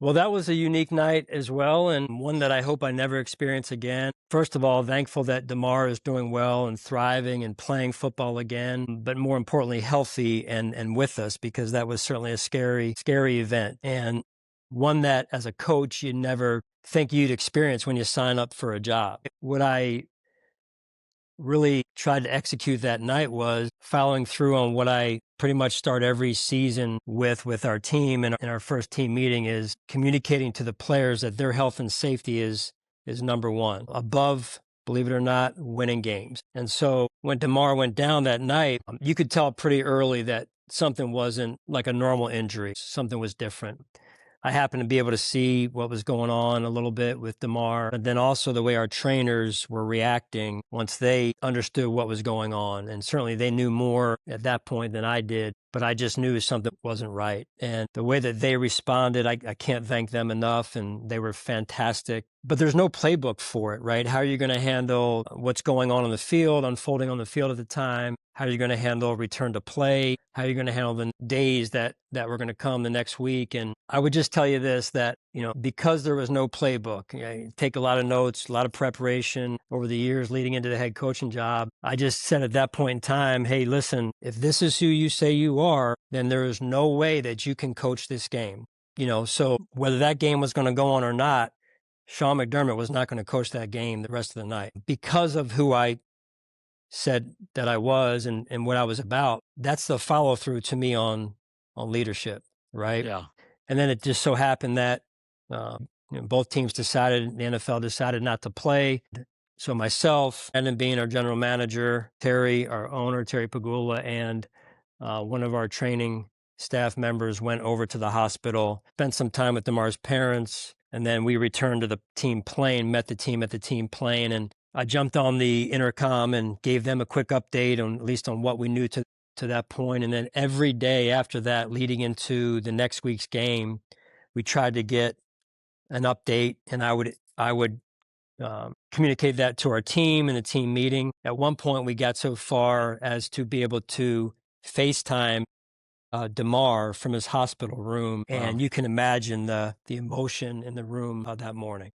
Well, that was a unique night as well, and one that I hope I never experience again. First of all, thankful that DeMar is doing well and thriving and playing football again, but more importantly, healthy and with us, because that was certainly a scary event, and one that as a coach you never think you'd experience when you sign up for a job. What I really tried to execute that night was following through on what I pretty much start every season with our team, and in our first team meeting is communicating to the players that their health and safety is number one, above, believe it or not, winning games. And so when DeMar went down that night, you could tell pretty early that something wasn't like a normal injury. Something was different. I happened to be able to see what was going on a little bit with DeMar, and then also the way our trainers were reacting once they understood what was going on. And certainly they knew more at that point than I did, but I just knew something wasn't right. And the way that they responded, I can't thank them enough, and they were fantastic. But there's no playbook for it, right? How are you going to handle what's going on the field, unfolding on the field at the time? How are you going to handle return to play? How are you going to handle the days that were going to come the next week? And I would just tell you this, that, because there was no playbook, you take a lot of notes, a lot of preparation over the years leading into the head coaching job. I just said at that point in time, hey, listen, if this is who you say you are, then there is no way that you can coach this game. So whether that game was going to go on or not, Sean McDermott was not going to coach that game the rest of the night because of who I said that I was and what I was about. That's the follow through to me on leadership, right? Yeah. And then it just so happened that both teams decided, the NFL decided not to play. So myself, and then being our general manager, Terry, our owner, Terry Pagula, and one of our training staff members went over to the hospital, spent some time with DeMar's parents, and then we returned to the team plane, met the team at the team plane, and I jumped on the intercom and gave them a quick update on at least on what we knew to that point. And then every day after that, leading into the next week's game, we tried to get an update, and I would communicate that to our team in the team meeting. At one point, we got so far as to be able to FaceTime DeMar from his hospital room, Wow. and you can imagine the emotion in the room that morning.